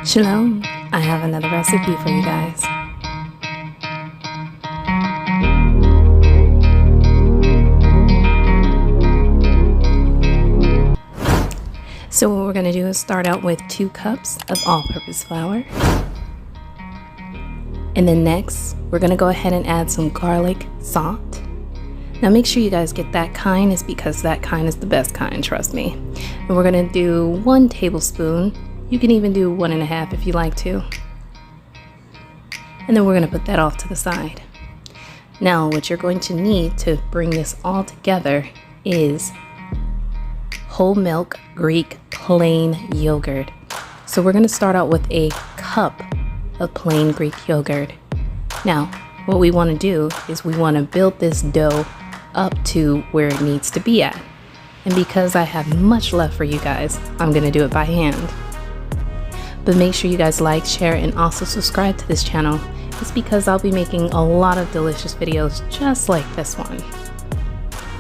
Shalom, I have another recipe for you guys. So what we're going to do is start out with 2 cups of all-purpose flour. And then next, we're going to go ahead and add some garlic salt. Now make sure you guys get that kind, is because that kind is the best kind, trust me. And we're going to do 1 tablespoon. You can even do 1.5 if you like to. And then we're going to put that off to the side. Now what you're going to need to bring this all together is whole milk Greek plain yogurt. So we're going to start out with a cup of plain Greek yogurt. Now what we want to do is we want to build this dough up to where it needs to be at. And because I have much left for you guys, I'm going to do it by hand. But make sure you guys like, share, and also subscribe to this channel. It's because I'll be making a lot of delicious videos just like this one.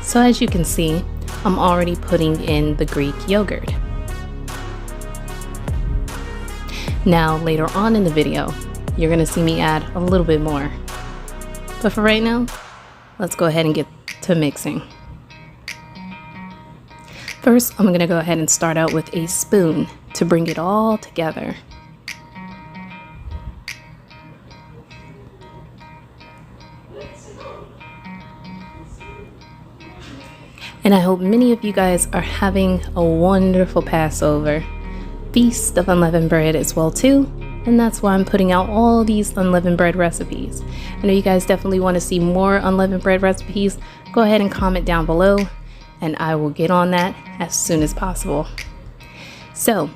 So as you can see, I'm already putting in the Greek yogurt. Now later on in the video, you're going to see me add a little bit more. But for right now, let's go ahead and get to mixing. First, I'm going to go ahead and start out with a spoon to bring it all together. And I hope many of you guys are having a wonderful Passover feast of unleavened bread as well too. And that's why I'm putting out all these unleavened bread recipes. I know you guys definitely want to see more unleavened bread recipes. Go ahead and comment down below and I will get on that as soon as possible. So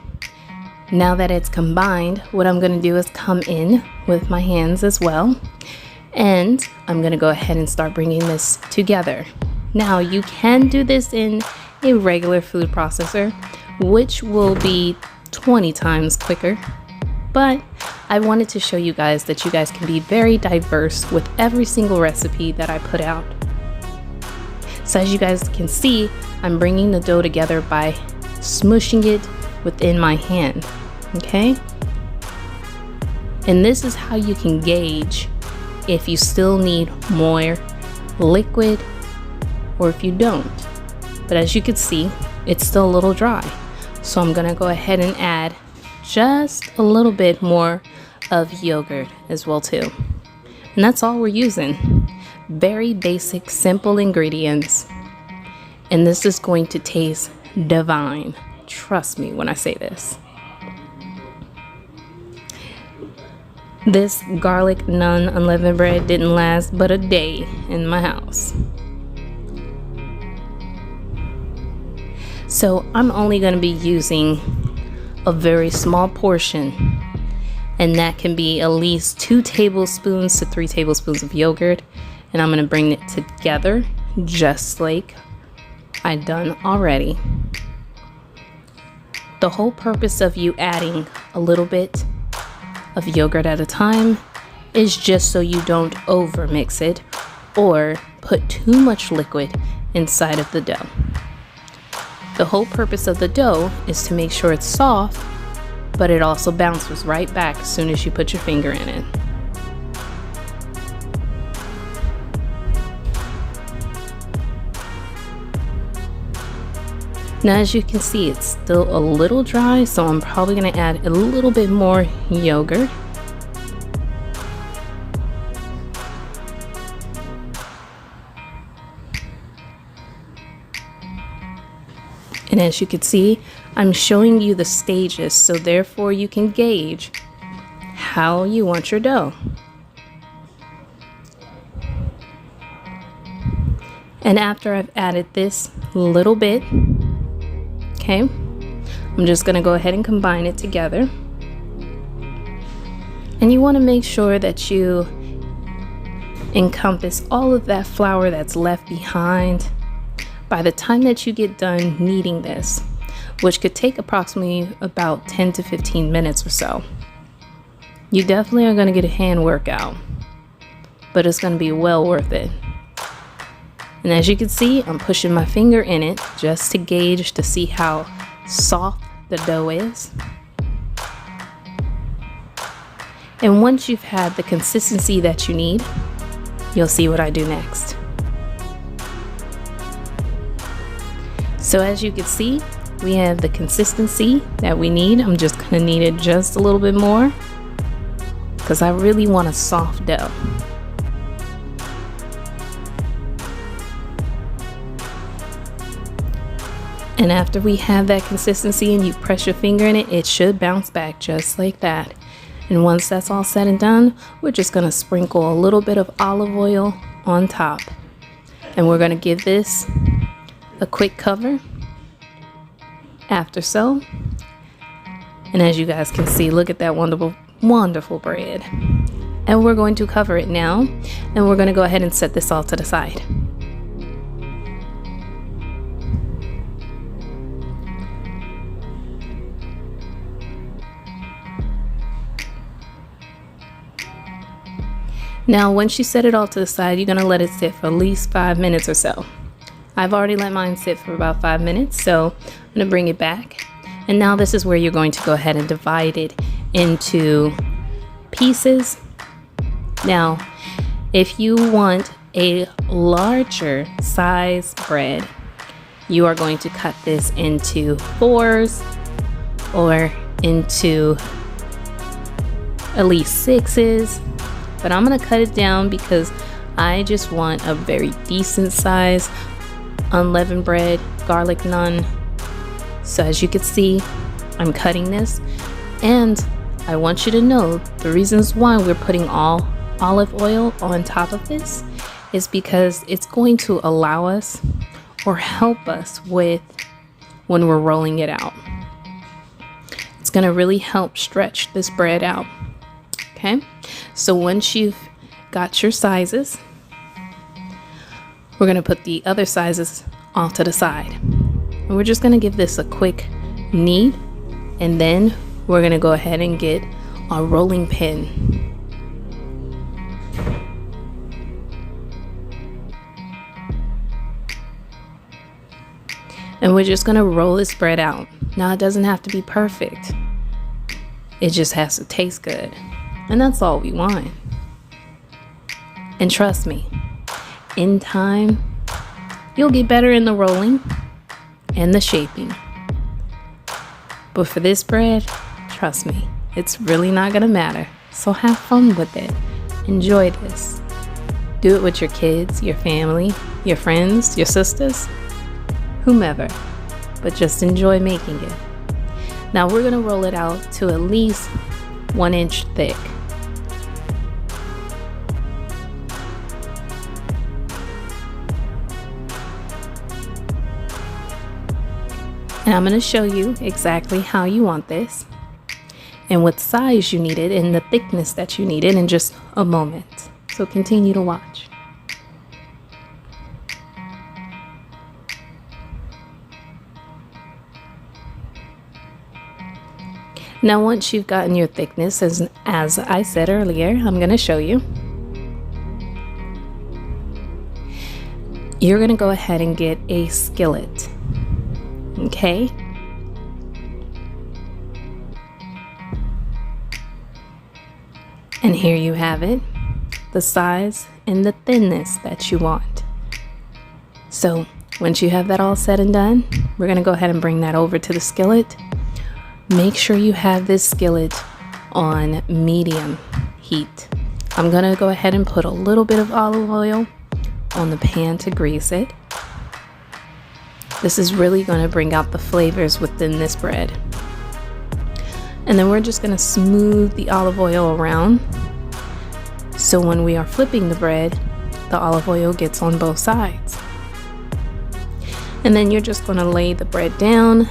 now that it's combined, what I'm going to do is come in with my hands as well. And I'm going to go ahead and start bringing this together. Now you can do this in a regular food processor, which will be 20 times quicker. But I wanted to show you guys that you guys can be very diverse with every single recipe that I put out. So as you guys can see, I'm bringing the dough together by smushing it within my hand, okay? And this is how you can gauge if you still need more liquid or if you don't. But as you can see, it's still a little dry. So I'm gonna go ahead and add just a little bit more of yogurt as well too. And that's all we're using. Very basic, simple ingredients. And this is going to taste divine. Trust me when I say this. This garlic naan unleavened bread didn't last but a day in my house. So I'm only going to be using a very small portion, and that can be at least 2 tablespoons to 3 tablespoons of yogurt. And I'm going to bring it together just like I done already. The whole purpose of you adding a little bit of yogurt at a time is just so you don't over mix it or put too much liquid inside of the dough. The whole purpose of the dough is to make sure it's soft, but it also bounces right back as soon as you put your finger in it. Now as you can see, it's still a little dry, so I'm probably going to add a little bit more yogurt. And as you can see, I'm showing you the stages, so therefore you can gauge how you want your dough. And after I've added this little bit, okay, I'm just going to go ahead and combine it together. And you want to make sure that you encompass all of that flour that's left behind by the time that you get done kneading this, which could take approximately about 10 to 15 minutes or so. You definitely are going to get a hand workout, but it's going to be well worth it. And as you can see, I'm pushing my finger in it just to gauge to see how soft the dough is. And once you've had the consistency that you need, you'll see what I do next. So as you can see, we have the consistency that we need. I'm just gonna knead it just a little bit more because I really want a soft dough. And after we have that consistency and you press your finger in it, it should bounce back just like that. And once that's all said and done, we're just gonna sprinkle a little bit of olive oil on top. And we're gonna give this a quick cover after so. And as you guys can see, look at that wonderful, wonderful bread. And we're going to cover it now, and we're gonna go ahead and set this all to the side. Now, once you set it all to the side, you're gonna let it sit for at least 5 minutes or so. I've already let mine sit for about 5 minutes, so I'm gonna bring it back. And now this is where you're going to go ahead and divide it into pieces. Now, if you want a larger size bread, you are going to cut this into 4s or into at least 6s. But I'm gonna cut it down because I just want a very decent size unleavened bread garlic naan. So as you can see, I'm cutting this, and I want you to know the reasons why we're putting all olive oil on top of this is because it's going to allow us or help us with when we're rolling it out. It's gonna really help stretch this bread out. Okay, so once you've got your sizes, we're gonna put the other sizes off to the side. And we're just gonna give this a quick knead, and then we're gonna go ahead and get our rolling pin. And we're just gonna roll this bread out. Now, it doesn't have to be perfect. It just has to taste good. And that's all we want. And trust me, in time, you'll get better in the rolling and the shaping. But for this bread, trust me, it's really not gonna matter. So have fun with it. Enjoy this. Do it with your kids, your family, your friends, your sisters, whomever. But just enjoy making it. Now we're gonna roll it out to at least 1 inch thick. And I'm going to show you exactly how you want this and what size you need it and the thickness that you need it in just a moment. So continue to watch. Now, once you've gotten your thickness, as I said earlier, I'm going to show you. You're going to go ahead and get a skillet. Okay. And here you have it, the size and the thinness that you want. So once you have that all said and done, we're gonna go ahead and bring that over to the skillet. Make sure you have this skillet on medium heat. I'm gonna go ahead and put a little bit of olive oil on the pan to grease it. This is really going to bring out the flavors within this bread. And then we're just going to smooth the olive oil around. So when we are flipping the bread, the olive oil gets on both sides. And then you're just going to lay the bread down,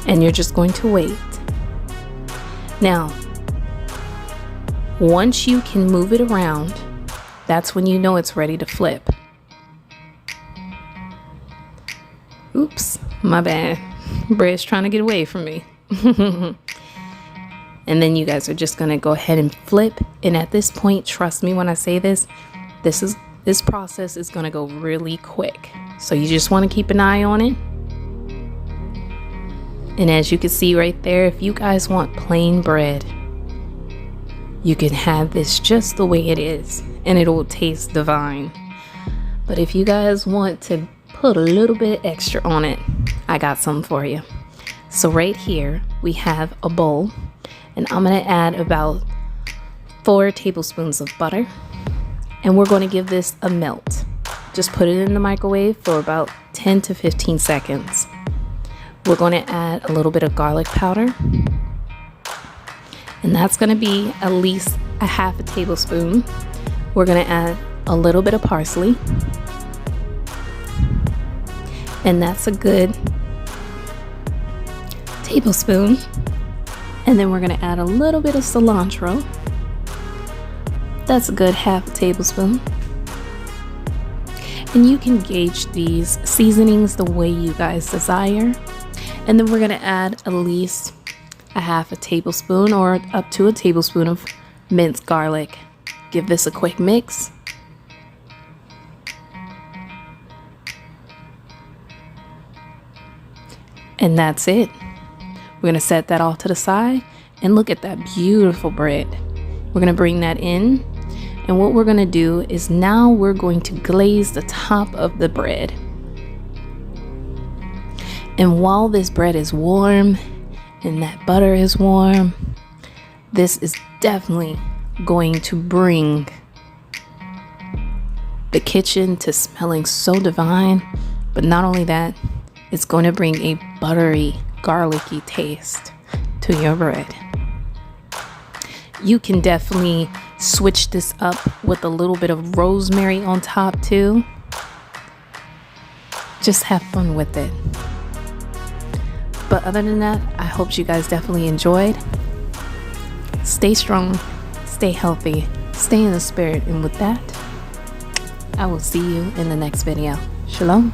and you're just going to wait. Now, once you can move it around, that's when you know it's ready to flip. Oops, my bad. Bread's trying to get away from me. And then you guys are just gonna go ahead and flip. And at this point, trust me when I say this, this process is gonna go really quick. So you just wanna keep an eye on it. And as you can see right there, if you guys want plain bread, you can have this just the way it is and it'll taste divine. But if you guys want to put a little bit extra on it, I got some for you. So right here we have a bowl, and I'm gonna add about 4 tablespoons of butter, and we're going to give this a melt. Just put it in the microwave for about 10 to 15 seconds. We're going to add a little bit of garlic powder, and that's going to be at least a half a tablespoon. We're going to add a little bit of parsley, and that's a good tablespoon. And then we're going to add a little bit of cilantro. That's a good half a tablespoon. And you can gauge these seasonings the way you guys desire. And then we're going to add at least a half a tablespoon or up to a tablespoon of minced garlic. Give this a quick mix. And that's it. We're going to set that off to the side, and look at that beautiful bread. We're going to bring that in, and what we're going to do is now we're going to glaze the top of the bread. And while this bread is warm and that butter is warm, this is definitely going to bring the kitchen to smelling so divine. But not only that, it's going to bring a buttery, garlicky taste to your bread. You can definitely switch this up with a little bit of rosemary on top too. Just have fun with it. But other than that, I hope you guys definitely enjoyed. Stay strong, stay healthy, stay in the spirit, and with that, I will see you in the next video. Shalom.